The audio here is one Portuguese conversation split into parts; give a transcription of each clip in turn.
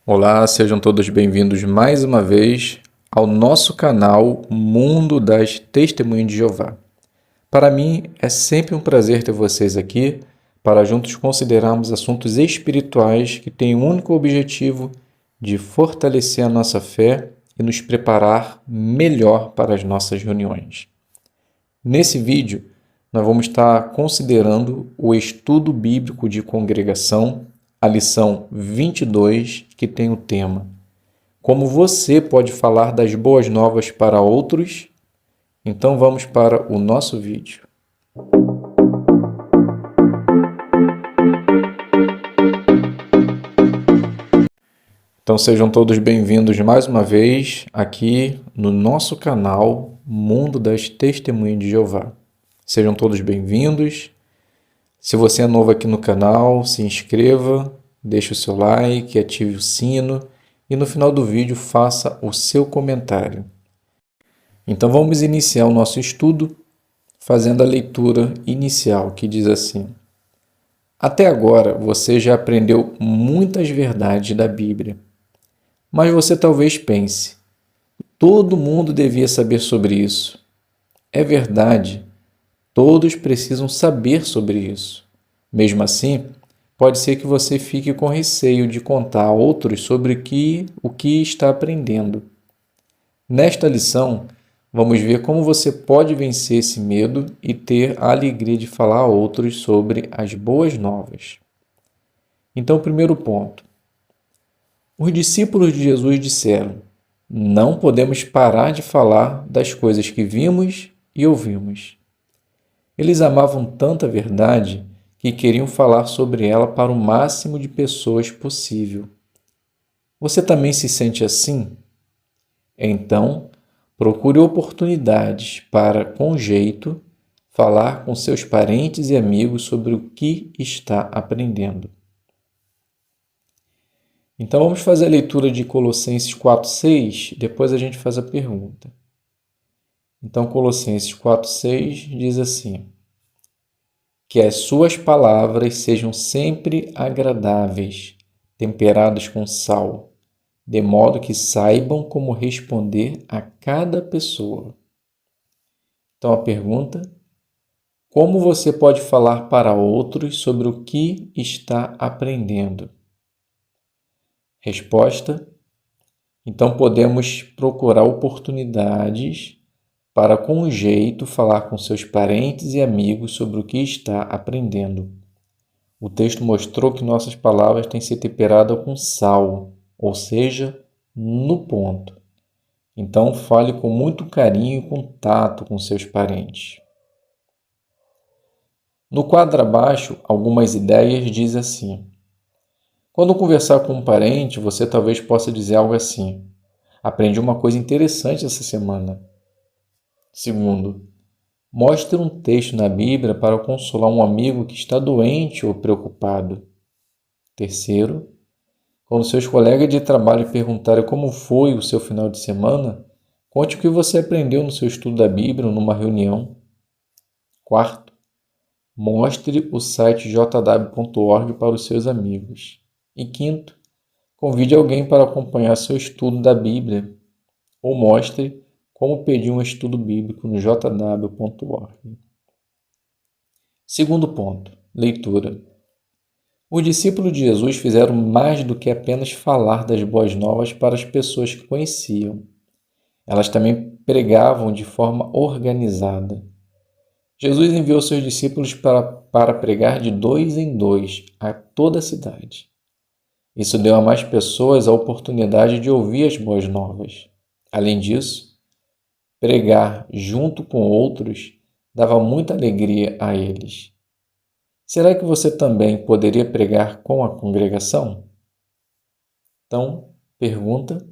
Olá, sejam todos bem-vindos mais uma vez ao nosso canal Mundo das Testemunhas de Jeová. Para mim, é sempre um prazer ter vocês aqui para juntos considerarmos assuntos espirituais que têm o único objetivo de fortalecer a nossa fé e nos preparar melhor para as nossas reuniões. Nesse vídeo, nós vamos estar considerando o estudo bíblico de congregação, a lição 22, que tem o tema Como você pode falar das boas novas para outros? Então vamos para o nosso vídeo. Então sejam todos bem-vindos mais uma vez aqui no nosso canal Mundo das Testemunhas de Jeová. Sejam todos bem-vindos. Se você é novo aqui no canal, se inscreva, deixe o seu like, ative o sino e no final do vídeo faça o seu comentário. Então vamos iniciar o nosso estudo fazendo a leitura inicial, que diz assim: Até agora você já aprendeu muitas verdades da Bíblia, mas você talvez pense, todo mundo devia saber sobre isso. É verdade, todos precisam saber sobre isso. Mesmo assim, pode ser que você fique com receio de contar a outros sobre o que está aprendendo. Nesta lição, vamos ver como você pode vencer esse medo e ter a alegria de falar a outros sobre as boas novas. Então, primeiro ponto. Os discípulos de Jesus disseram: não podemos parar de falar das coisas que vimos e ouvimos. Eles amavam tanta verdade que queriam falar sobre ela para o máximo de pessoas possível. Você também se sente assim? Então, procure oportunidades para, com jeito, falar com seus parentes e amigos sobre o que está aprendendo. Então, vamos fazer a leitura de Colossenses 4:6, depois a gente faz a pergunta. Então, Colossenses 4:6 diz assim: Que as suas palavras sejam sempre agradáveis, temperadas com sal, de modo que saibam como responder a cada pessoa. Então a pergunta: como você pode falar para outros sobre o que está aprendendo? Resposta: então podemos procurar oportunidades para com jeito falar com seus parentes e amigos sobre o que está aprendendo. O texto mostrou que nossas palavras têm que ser temperadas com sal, ou seja, no ponto. Então fale com muito carinho e contato com seus parentes. No quadro abaixo, algumas ideias dizem assim: quando conversar com um parente, você talvez possa dizer algo assim: aprendi uma coisa interessante essa semana. Segundo, mostre um texto na Bíblia para consolar um amigo que está doente ou preocupado. Terceiro, quando seus colegas de trabalho perguntarem como foi o seu final de semana, conte o que você aprendeu no seu estudo da Bíblia ou numa reunião. Quarto, mostre o site jw.org para os seus amigos. E quinto, convide alguém para acompanhar seu estudo da Bíblia ou mostre como pedir um estudo bíblico no jw.org. Segundo ponto, leitura. Os discípulos de Jesus fizeram mais do que apenas falar das boas novas para as pessoas que conheciam. Elas também pregavam de forma organizada. Jesus enviou seus discípulos para pregar de 2 em 2 a toda a cidade. Isso deu a mais pessoas a oportunidade de ouvir as boas novas. Além disso, pregar junto com outros dava muita alegria a eles. Será que você também poderia pregar com a congregação? Então, pergunta: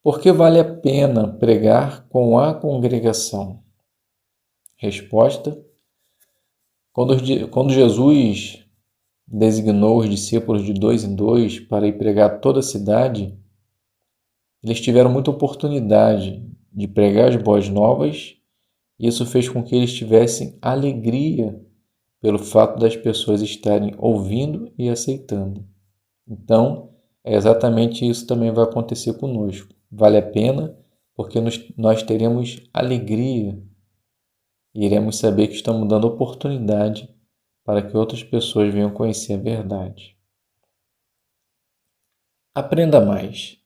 por que vale a pena pregar com a congregação? Resposta: quando Jesus designou os discípulos de 2 em 2 para ir pregar toda a cidade, eles tiveram muita oportunidade de pregar as boas novas, e isso fez com que eles tivessem alegria pelo fato das pessoas estarem ouvindo e aceitando. Então, É exatamente isso também vai acontecer conosco. Vale a pena porque nós teremos alegria e iremos saber que estamos dando oportunidade para que outras pessoas venham conhecer a verdade. Aprenda mais.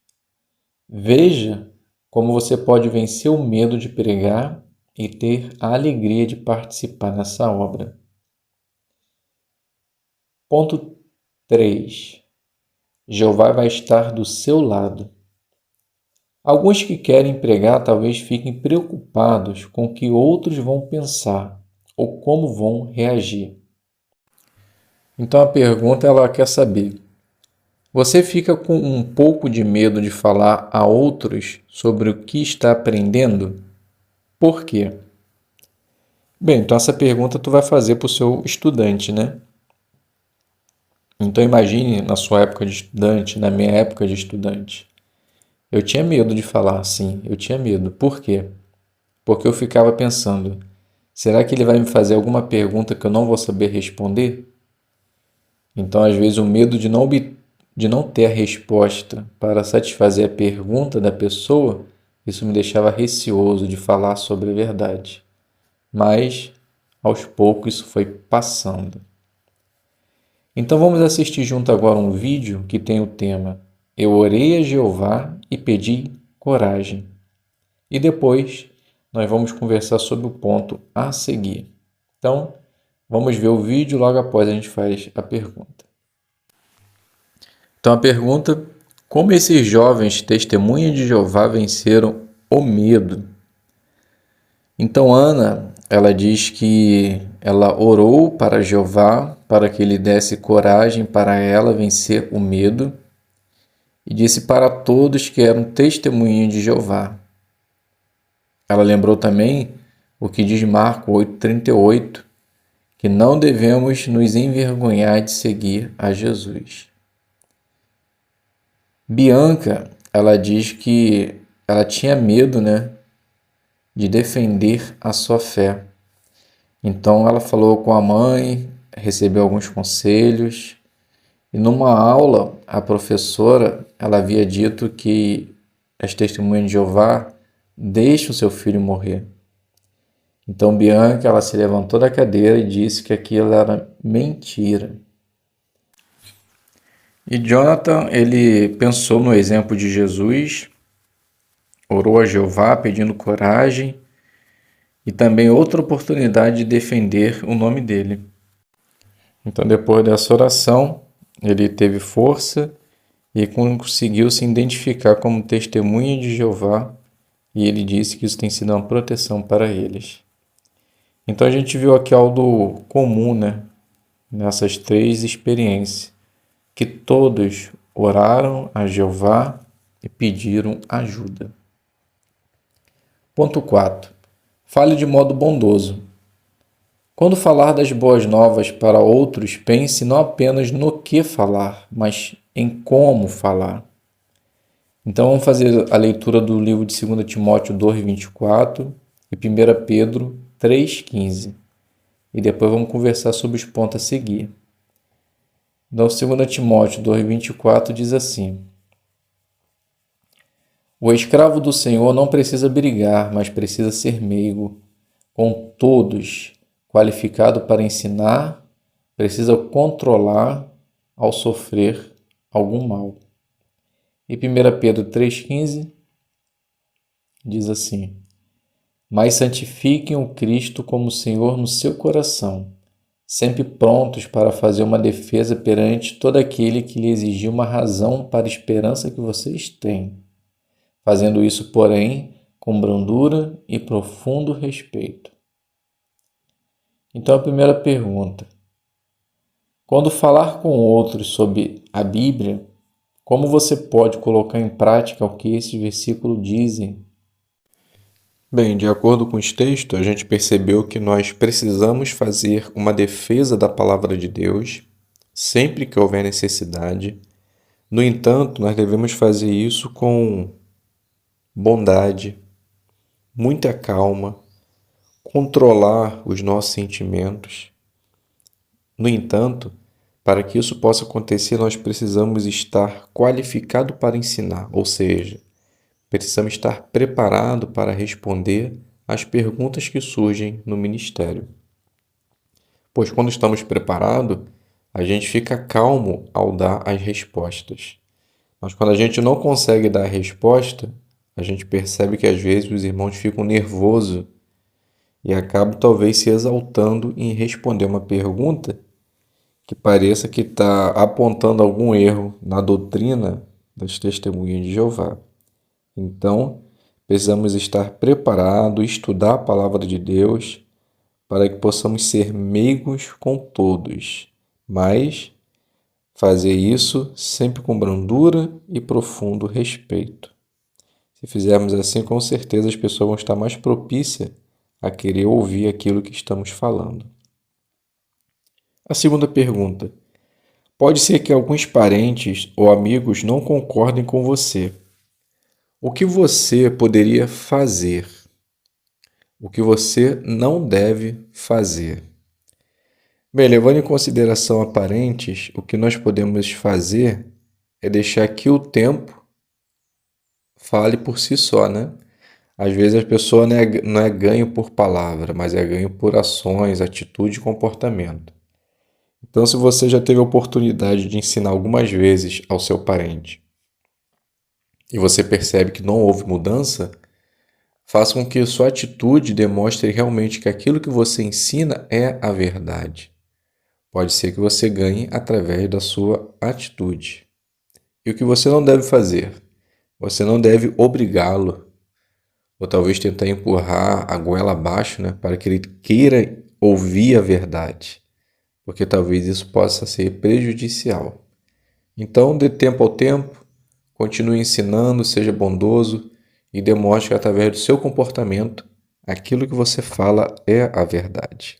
Veja como você pode vencer o medo de pregar e ter a alegria de participar nessa obra. Ponto 3. Jeová vai estar do seu lado. Alguns que querem pregar talvez fiquem preocupados com o que outros vão pensar ou como vão reagir. Então a pergunta ela quer saber: você fica com um pouco de medo de falar a outros sobre o que está aprendendo? Por quê? Bem, então essa pergunta tu vai fazer para o seu estudante, né? Então imagine na sua época de estudante, na minha época de estudante. Eu tinha medo de falar, sim, eu tinha medo. Por quê? Porque eu ficava pensando, será que ele vai me fazer alguma pergunta que eu não vou saber responder? Então, às vezes, o medo de não ter a resposta para satisfazer a pergunta da pessoa, isso me deixava receoso de falar sobre a verdade. Mas, aos poucos, isso foi passando. Então, vamos assistir junto agora um vídeo que tem o tema Eu orei a Jeová e pedi coragem. E depois, nós vamos conversar sobre o ponto a seguir. Então, vamos ver o vídeo, logo após a gente faz a pergunta. Então a pergunta: como esses jovens testemunhas de Jeová venceram o medo? Então Ana, ela diz que ela orou para Jeová para que ele desse coragem para ela vencer o medo e disse para todos que eram testemunhas de Jeová. Ela lembrou também o que diz Marcos 8,38, que não devemos nos envergonhar de seguir a Jesus. Bianca, ela diz que ela tinha medo, né, de defender a sua fé. Então ela falou com a mãe, recebeu alguns conselhos e numa aula a professora, ela havia dito que as testemunhas de Jeová deixam seu filho morrer. Então Bianca, ela se levantou da cadeira e disse que aquilo era mentira. E Jonathan, ele pensou no exemplo de Jesus, orou a Jeová pedindo coragem e também outra oportunidade de defender o nome dele. Então, depois dessa oração, ele teve força e conseguiu se identificar como testemunha de Jeová e ele disse que isso tem sido uma proteção para eles. Então, a gente viu aqui algo comum, né, nessas três experiências, que todos oraram a Jeová e pediram ajuda. Ponto 4. Fale de modo bondoso. Quando falar das boas novas para outros, pense não apenas no que falar, mas em como falar. Então vamos fazer a leitura do livro de 2 Timóteo 2,24 e 1 Pedro 3,15. E depois vamos conversar sobre os pontos a seguir. Então 2 Timóteo 2,24 diz assim: o escravo do Senhor não precisa brigar, mas precisa ser meigo com todos, qualificado para ensinar, precisa controlar ao sofrer algum mal. E 1 Pedro 3,15 diz assim: mas santifiquem o Cristo como Senhor no seu coração, sempre prontos para fazer uma defesa perante todo aquele que lhe exigir uma razão para a esperança que vocês têm, fazendo isso, porém, com brandura e profundo respeito. Então, a primeira pergunta: quando falar com outros sobre a Bíblia, como você pode colocar em prática o que esses versículos dizem? Bem, de acordo com os textos, a gente percebeu que nós precisamos fazer uma defesa da palavra de Deus sempre que houver necessidade. No entanto, nós devemos fazer isso com bondade, muita calma, controlar os nossos sentimentos. No entanto, para que isso possa acontecer, nós precisamos estar qualificado para ensinar, ou seja, precisamos estar preparado para responder às perguntas que surgem no ministério. Pois quando estamos preparados, a gente fica calmo ao dar as respostas. Mas quando a gente não consegue dar a resposta, a gente percebe que às vezes os irmãos ficam nervosos e acabam talvez se exaltando em responder uma pergunta que pareça que está apontando algum erro na doutrina das testemunhas de Jeová. Então, precisamos estar preparados, estudar a palavra de Deus, para que possamos ser meigos com todos, mas fazer isso sempre com brandura e profundo respeito. Se fizermos assim, com certeza as pessoas vão estar mais propícias a querer ouvir aquilo que estamos falando. A segunda pergunta: pode ser que alguns parentes ou amigos não concordem com você. O que você poderia fazer? O que você não deve fazer? Bem, levando em consideração aparentes, o que nós podemos fazer é deixar que o tempo fale por si só, né? Às vezes a pessoa não é ganho por palavra, mas é ganho por ações, atitude e comportamento. Então, se você já teve a oportunidade de ensinar algumas vezes ao seu parente e você percebe que não houve mudança, faça com que sua atitude demonstre realmente que aquilo que você ensina é a verdade. Pode ser que você ganhe através da sua atitude. E o que você não deve fazer? Você não deve obrigá-lo, ou talvez tentar empurrar a goela abaixo, né, para que ele queira ouvir a verdade, porque talvez isso possa ser prejudicial. Então, dê tempo ao tempo, continue ensinando, seja bondoso e demonstre que através do seu comportamento aquilo que você fala é a verdade.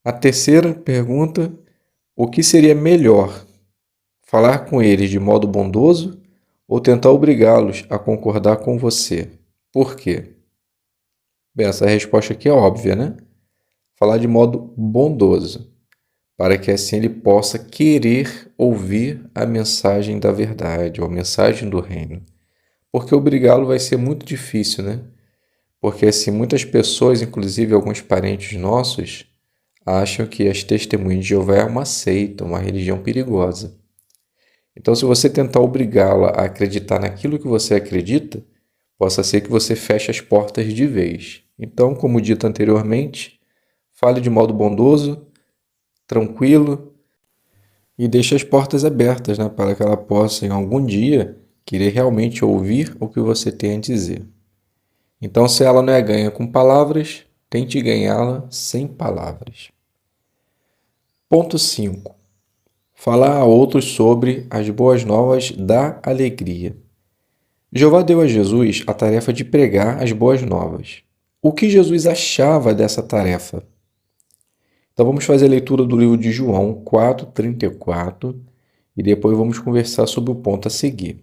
A terceira pergunta: o que seria melhor? Falar com eles de modo bondoso ou tentar obrigá-los a concordar com você? Por quê? Bem, essa resposta aqui é óbvia, né? Falar de modo bondoso, para que assim ele possa querer ouvir a mensagem da verdade, ou a mensagem do reino. Porque obrigá-lo vai ser muito difícil, né? Porque assim, muitas pessoas, inclusive alguns parentes nossos, acham que as testemunhas de Jeová é uma seita, uma religião perigosa. Então, se você tentar obrigá-la a acreditar naquilo que você acredita, possa ser que você feche as portas de vez. Então, como dito anteriormente, fale de modo bondoso, tranquilo e deixe as portas abertas, né, para que ela possa, em algum dia, querer realmente ouvir o que você tem a dizer. Então, se ela não é ganha com palavras, tente ganhá-la sem palavras. Ponto 5. Falar a outros sobre as boas novas da alegria. Jeová deu a Jesus a tarefa de pregar as boas novas. O que Jesus achava dessa tarefa? Então vamos fazer a leitura do livro de João 4:34 e depois vamos conversar sobre o ponto a seguir.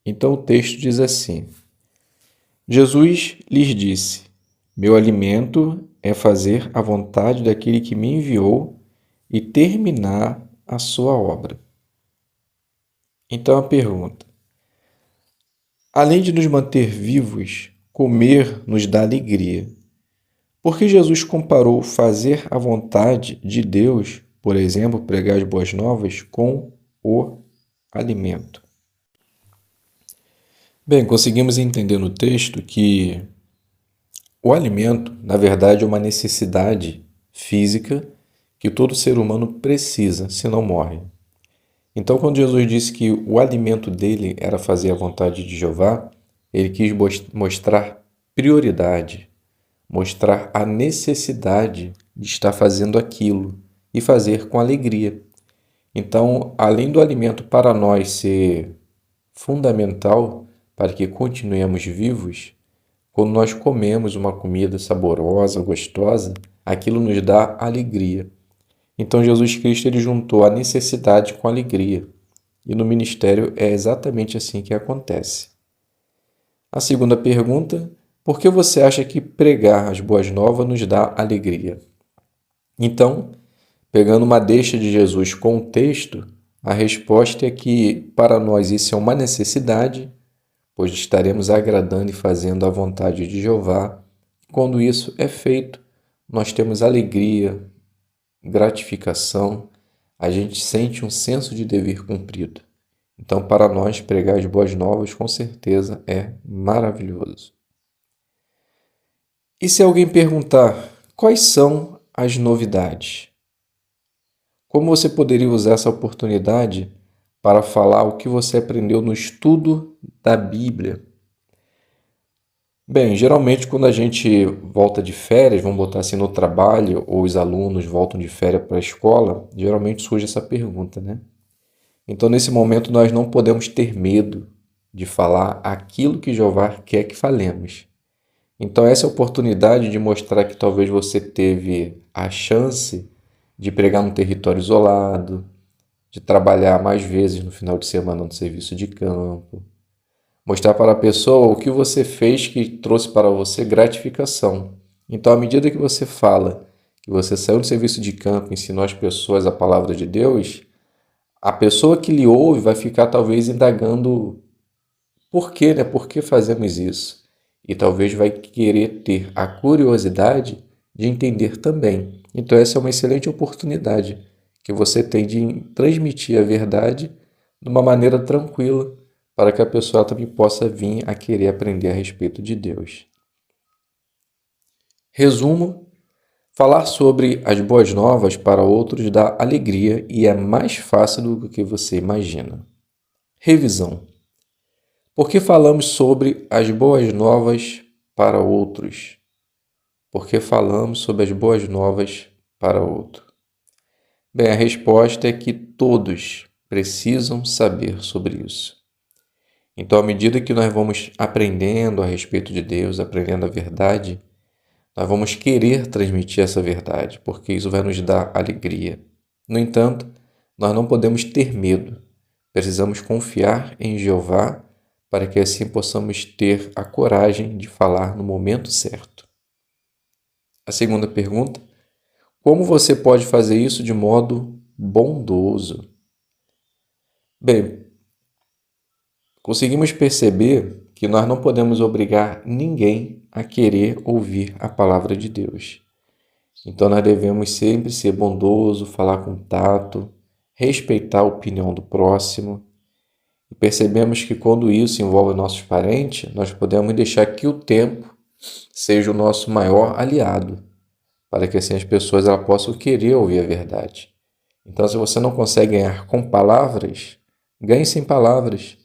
Então o texto diz assim: Jesus lhes disse: meu alimento é fazer a vontade daquele que me enviou e terminar a sua obra. Então a pergunta: além de nos manter vivos, comer nos dá alegria. Por que Jesus comparou fazer a vontade de Deus, por exemplo, pregar as boas novas, com o alimento? Bem, conseguimos entender no texto que o alimento, na verdade, é uma necessidade física que todo ser humano precisa, senão morre. Então, quando Jesus disse que o alimento dele era fazer a vontade de Jeová, ele quis mostrar prioridade, mostrar a necessidade de estar fazendo aquilo e fazer com alegria. Então, além do alimento para nós ser fundamental para que continuemos vivos, quando nós comemos uma comida saborosa, gostosa, aquilo nos dá alegria. Então, Jesus Cristo ele juntou a necessidade com a alegria. E no ministério é exatamente assim que acontece. A segunda pergunta: por que você acha que pregar as boas novas nos dá alegria? Então, Pegando uma deixa de Jesus com o texto, a resposta é que para nós isso é uma necessidade, pois estaremos agradando e fazendo a vontade de Jeová. Quando isso é feito, nós temos alegria, gratificação, a gente sente um senso de dever cumprido. Então, para nós, pregar as boas novas com certeza é maravilhoso. E se alguém perguntar quais são as novidades? Como você poderia usar essa oportunidade para falar o que você aprendeu no estudo da Bíblia? Bem, geralmente quando a gente volta de férias, vamos botar assim no trabalho, ou os alunos voltam de férias para a escola, geralmente surge essa pergunta, né? Então, nesse momento, nós não podemos ter medo de falar aquilo que Jeová quer que falemos. Então, essa é a oportunidade de mostrar que talvez você teve a chance de pregar num território isolado, de trabalhar mais vezes no final de semana no serviço de campo. Mostrar para a pessoa o que você fez que trouxe para você gratificação. Então, à medida que você fala que você saiu do serviço de campo e ensinou as pessoas a palavra de Deus, a pessoa que lhe ouve vai ficar talvez indagando por quê, né? Por que fazemos isso? E talvez vai querer ter a curiosidade de entender também. Então essa é uma excelente oportunidade que você tem de transmitir a verdade de uma maneira tranquila para que a pessoa também possa vir a querer aprender a respeito de Deus. Resumo: falar sobre as boas novas para outros dá alegria e é mais fácil do que você imagina. Revisão: por que falamos sobre as boas novas para outros? Por que falamos sobre as boas novas para outro? Bem, a resposta é que todos precisam saber sobre isso. Então, à medida que nós vamos aprendendo a respeito de Deus, aprendendo a verdade, nós vamos querer transmitir essa verdade, porque isso vai nos dar alegria. No entanto, nós não podemos ter medo. Precisamos confiar em Jeová para que assim possamos ter a coragem de falar no momento certo. A segunda pergunta: como você pode fazer isso de modo bondoso? Bem, conseguimos perceber que nós não podemos obrigar ninguém a querer ouvir a palavra de Deus. Então nós devemos sempre ser bondoso, falar com tato, respeitar a opinião do próximo. E percebemos que quando isso envolve nossos parentes, nós podemos deixar que o tempo seja o nosso maior aliado, para que assim as pessoas possam querer ouvir a verdade. Então, se você não consegue ganhar com palavras, ganhe sem palavras.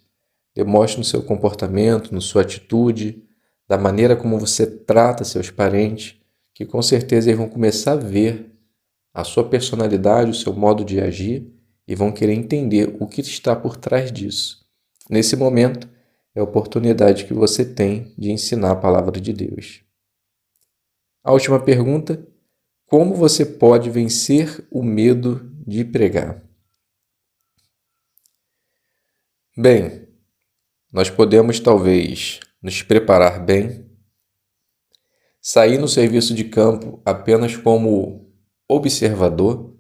Demonstre no seu comportamento, na sua atitude, da maneira como você trata seus parentes, que com certeza eles vão começar a ver a sua personalidade, o seu modo de agir e vão querer entender o que está por trás disso. Nesse momento, é a oportunidade que você tem de ensinar a palavra de Deus. A última pergunta: como você pode vencer o medo de pregar? Bem, nós podemos talvez nos preparar bem, sair no serviço de campo apenas como observador.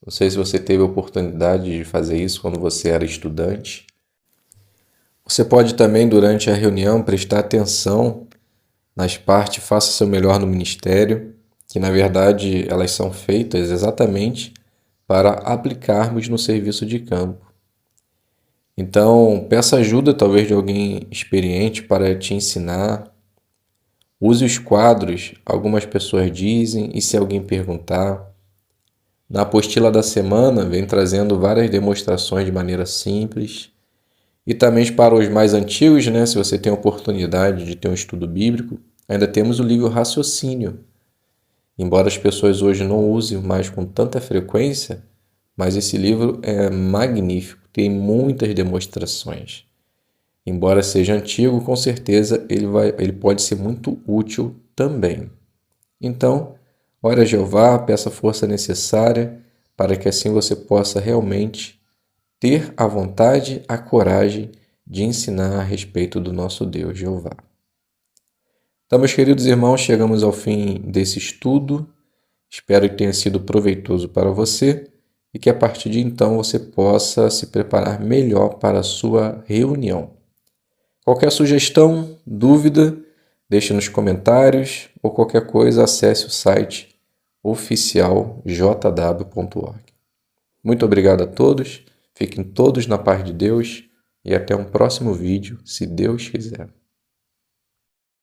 Não sei se você teve a oportunidade de fazer isso quando você era estudante. Você pode também, durante a reunião, prestar atenção nas partes Faça Seu Melhor no Ministério, que na verdade elas são feitas exatamente para aplicarmos no serviço de campo. Então, peça ajuda talvez de alguém experiente para te ensinar. Use os quadros, algumas pessoas dizem, e se alguém perguntar. Na apostila da semana, vem trazendo várias demonstrações de maneira simples. E também para os mais antigos, né, se você tem a oportunidade de ter um estudo bíblico, ainda temos o livro Raciocínio. Embora as pessoas hoje não usem mais com tanta frequência, mas esse livro é magnífico, tem muitas demonstrações. Embora seja antigo, com certeza ele pode ser muito útil também. Então, ore a Jeová, peça a força necessária para que assim você possa realmente ter a vontade, a coragem de ensinar a respeito do nosso Deus Jeová. Então, meus queridos irmãos, chegamos ao fim desse estudo Espero que tenha sido proveitoso para você e que a partir de então você possa se preparar melhor para a sua reunião. Qualquer sugestão, dúvida, deixe nos comentários ou qualquer coisa, acesse o site oficialjw.org. Muito obrigado a todos, fiquem todos na paz de Deus e até um próximo vídeo, se Deus quiser.